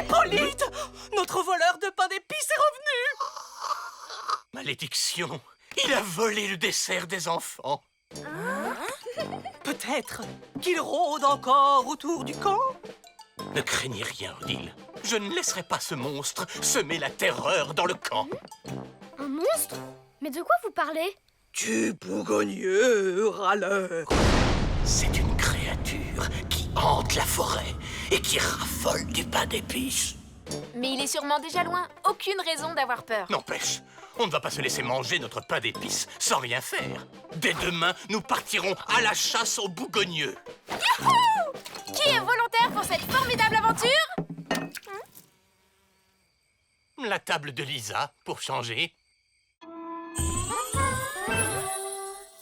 Hippolyte! Notre voleur de pain d'épices est revenu! Malédiction! Il a volé le dessert des enfants! Peut-être qu'il rôde encore autour du camp? Ne craignez rien, Odile. Je ne laisserai pas ce monstre semer la terreur dans le camp. Un monstre? Mais de quoi vous parlez? Du bougogneux râleur. C'est une créature qui hante la forêt et qui raffole du pain d'épices. Mais il est sûrement déjà loin. Aucune raison d'avoir peur. N'empêche, on ne va pas se laisser manger notre pain d'épices sans rien faire. Dès demain, nous partirons à la chasse aux bougogneux. Youhou! Qui est volontaire pour cette formidable aventure? La table de Lisa, pour changer.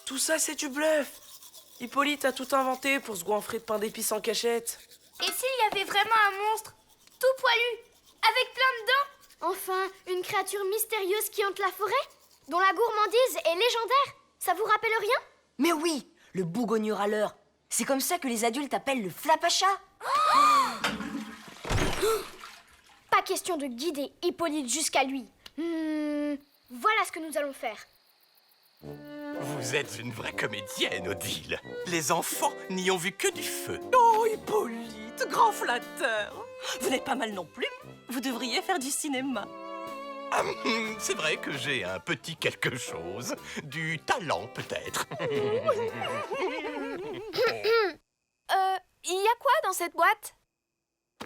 Tout ça, c'est du bluff. Hippolyte a tout inventé pour se goinfrer de pain d'épices en cachette. Et s'il y avait vraiment un monstre, tout poilu, avec plein de dents? Enfin, une créature mystérieuse qui hante la forêt, dont la gourmandise est légendaire. Ça vous rappelle rien? Mais oui, le bougogneux râleur. C'est comme ça que les adultes appellent le flapacha. Pas question de guider Hippolyte jusqu'à lui. Voilà ce que nous allons faire. Vous êtes une vraie comédienne, Odile. Les enfants n'y ont vu que du feu. Oh, Hippolyte, grand flatteur. Vous n'êtes pas mal non plus. Vous devriez faire du cinéma. Ah, c'est vrai que j'ai un petit quelque chose. Du talent, peut-être. Il y a quoi dans cette boîte?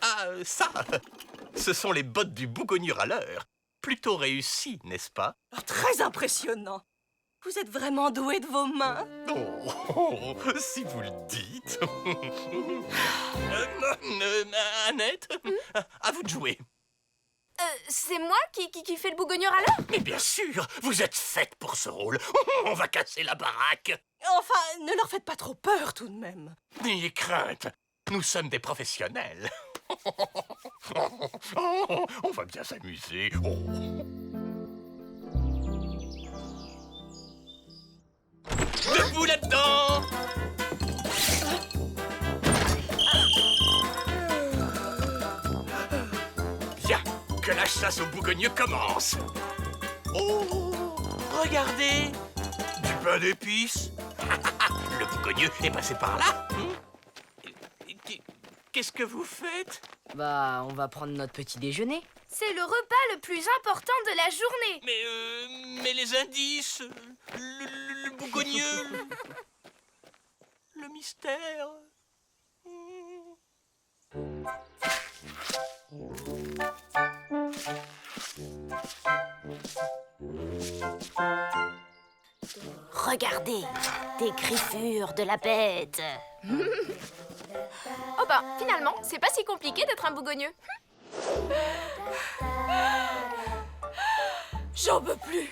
Ah, ça, ce sont les bottes du bougogneux râleur. Plutôt réussi, n'est-ce pas? Ah, très impressionnant. Vous êtes vraiment doué de vos mains. Oh, si vous le dites. Annette, à vous de jouer. C'est moi qui fais le bougogneux râleur? Mais bien sûr, vous êtes faite pour ce rôle. On va casser la baraque. Enfin, ne leur faites pas trop peur tout de même. N'ayez crainte, nous sommes des professionnels. On va bien s'amuser. Debout là-dedans! Bien, que la chasse aux bougogneux commence. Oh, regardez! Du pain d'épices. Le bougogneux est passé par là. Qu'est-ce que vous faites? Bah, on va prendre notre petit déjeuner. C'est le repas le plus important de la journée. Mais les indices, le bougogneux, le mystère. Regardez, des griffures de la bête. Oh bah, finalement, c'est pas si compliqué d'être un bougogneux. J'en peux plus.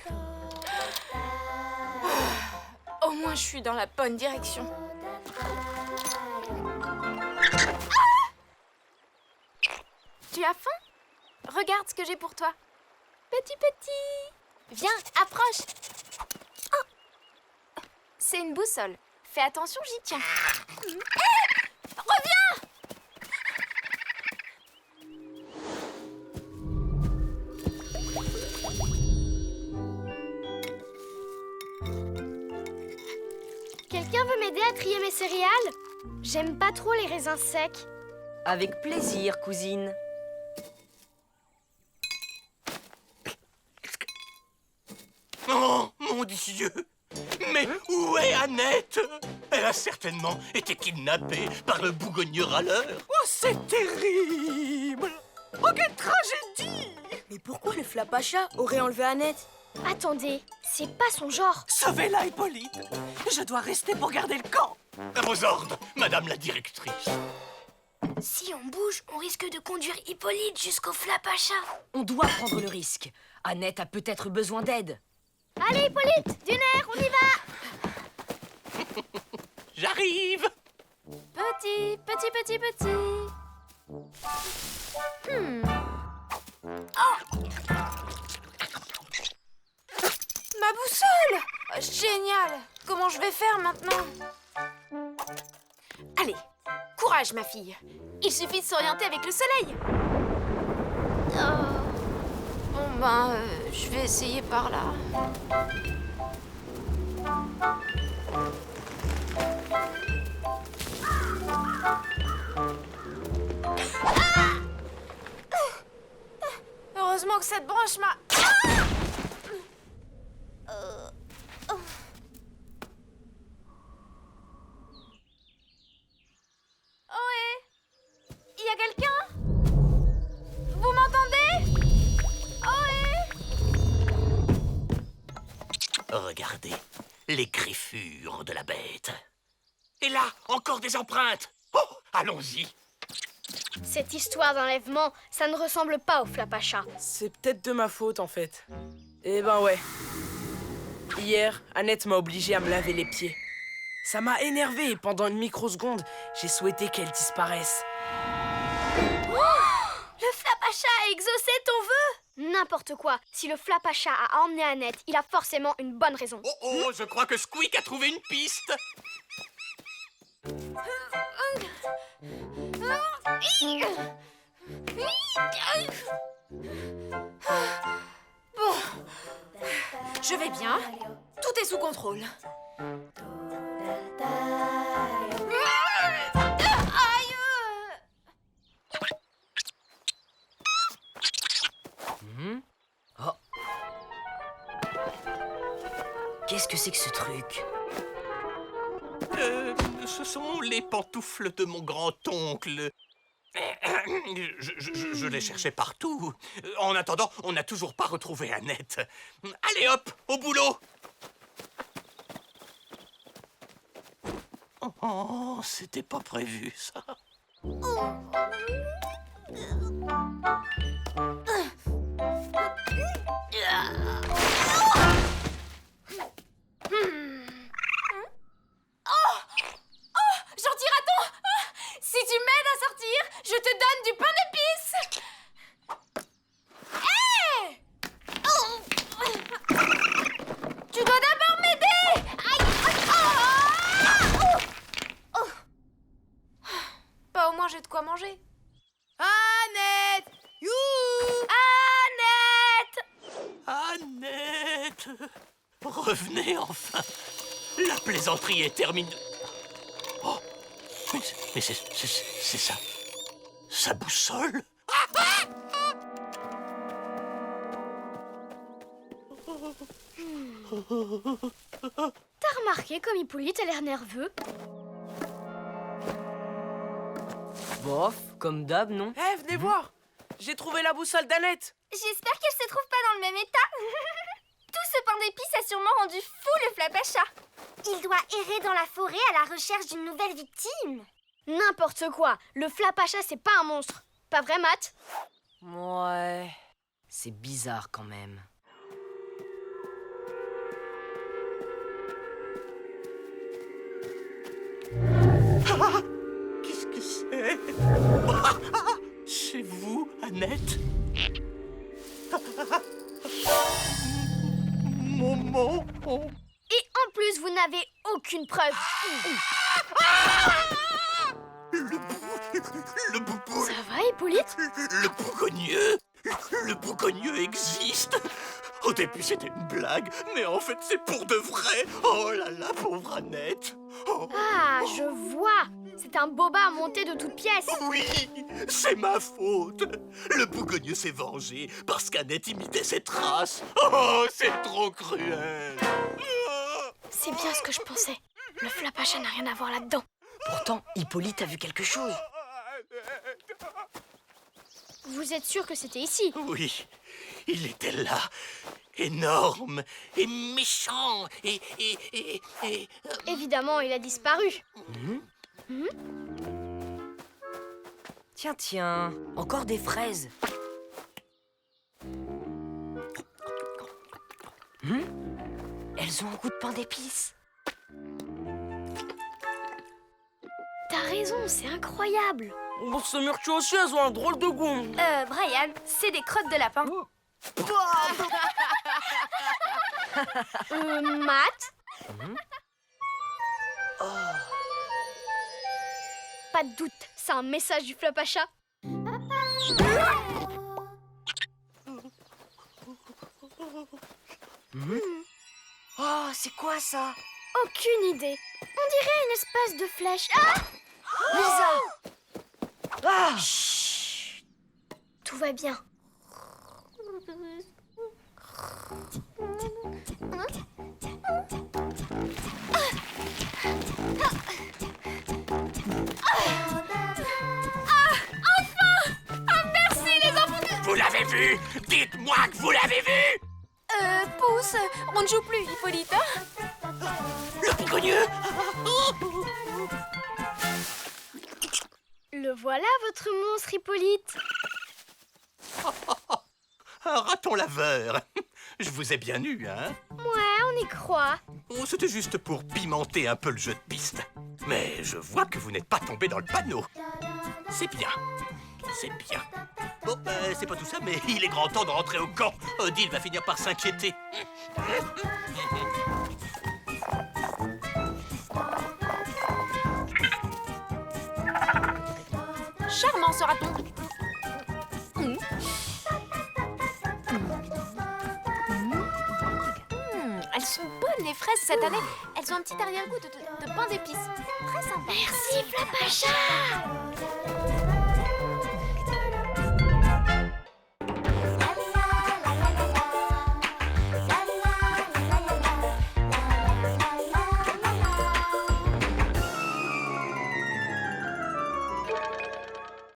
Au moins, je suis dans la bonne direction. Tu as faim? Regarde ce que j'ai pour toi. Petit. Viens, approche. Oh. C'est une boussole. Fais attention, j'y tiens. Reviens! Quelqu'un veut m'aider à trier mes céréales? J'aime pas trop les raisins secs. Avec plaisir, cousine. Oh, mon Dieu! Mais où est Annette? Elle a certainement été kidnappée par le bougogneux râleur. Oh, c'est terrible! Oh, quelle tragédie! Mais pourquoi le flapacha aurait enlevé Annette? Attendez, c'est pas son genre. Sauvez-la, Hippolyte! Je dois rester pour garder le camp. À vos ordres, madame la directrice. Si on bouge, on risque de conduire Hippolyte jusqu'au flapacha. On doit prendre le risque. Annette a peut-être besoin d'aide. Allez, Hippolyte, du nerf, on y va! J'arrive! Petit. Ma boussole! Oh, génial! Comment je vais faire maintenant? Allez, courage ma fille. Il suffit de s'orienter avec le soleil. Bon ben, je vais essayer par là. Heureusement que cette branche m'a... Ohé! Il y a quelqu'un? Vous m'entendez? Ohé! Regardez, les griffures de la bête. Et là, encore des empreintes. Oh, allons-y. Cette histoire d'enlèvement, ça ne ressemble pas au Flapacha. C'est peut-être de ma faute, en fait. Eh ben ouais. Hier, Annette m'a obligé à me laver les pieds. Ça m'a énervé et pendant une microseconde, j'ai souhaité qu'elle disparaisse. Le Flapacha a exaucé ton vœu! N'importe quoi. Si le Flapacha a emmené Annette, il a forcément une bonne raison. Oh, oh, je crois que Squeak a trouvé une piste. Bon, je vais bien. Tout est sous contrôle. Aïe! Oh. Qu'est-ce que c'est que ce truc? Ce sont les pantoufles de mon grand-oncle. Je les cherchais partout. En attendant, on n'a toujours pas retrouvé Annette. Allez hop, au boulot. Oh, c'était pas prévu, ça. Gentil raton! Si tu m'aides à sortir, je te donne du pain d'épices! Hé! Tu dois d'abord m'aider! Bah au moins j'ai de quoi manger. Annette! Youhou! Annette! Annette! Revenez enfin. La plaisanterie est terminée. Oh, mais c'est ça. Sa boussole. T'as remarqué comme Hippolyte a l'air nerveux? Bof, comme d'hab, non? Eh, venez voir! J'ai trouvé la boussole d'Annette! J'espère qu'elle se trouve pas dans le même état. Tout ce pain d'épices a sûrement rendu fou le Flapacha. Il doit errer dans la forêt à la recherche d'une nouvelle victime. N'importe quoi. Le Flapacha, c'est pas un monstre. Pas vrai, Matt? Ouais. C'est bizarre quand même. Qu'est-ce que c'est? C'est vous, Annette? Maman? Et en plus, vous n'avez aucune preuve. Le boubou... Ça va, Hippolyte? Le bougogneux? Le bougogneux existe? Au début, c'était une blague, mais en fait, c'est pour de vrai. Oh là là, pauvre Annette. Oh, Ah, je vois. C'est un boba monté de toutes pièces. oui, c'est ma faute. Le bougogneux s'est vengé parce qu'Annette imitait ses traces. Oh, c'est trop cruel. C'est bien ce que je pensais. Le Flapacha n'a rien à voir là-dedans. Pourtant, Hippolyte a vu quelque chose. Vous êtes sûr que c'était ici? Oui, il était là, énorme et méchant et Évidemment, il a disparu. Tiens, tiens, encore des fraises. Elles ont un goût de pain d'épices. T'as raison, c'est incroyable. Oh, ce murtu aussi, elles ont un drôle de goût. Brian, c'est des crottes de lapin. Matt? Pas de doute, c'est un message du Flapacha. Oh, c'est quoi ça? Aucune idée. On dirait une espèce de flèche. Ah! Lisa! Ah! Tout va bien. Vous l'avez vu? Dites-moi que vous l'avez vu! Pousse, on ne joue plus, Hippolyte. Hein? Le bougogneux! Le voilà, votre monstre, Hippolyte. Un raton laveur! Je vous ai bien eu, hein? Ouais, on y croit. Oh, c'était juste pour pimenter un peu le jeu de piste. Mais je vois que vous n'êtes pas tombé dans le panneau. C'est bien. C'est bien. Bon, c'est pas tout ça, mais il est grand temps de rentrer au camp. Odile va finir par s'inquiéter. Charmant ce raton. Elles sont bonnes les fraises cette année. Elles ont un petit arrière-goût de pain d'épices. Très sympa. Merci, Flapacha.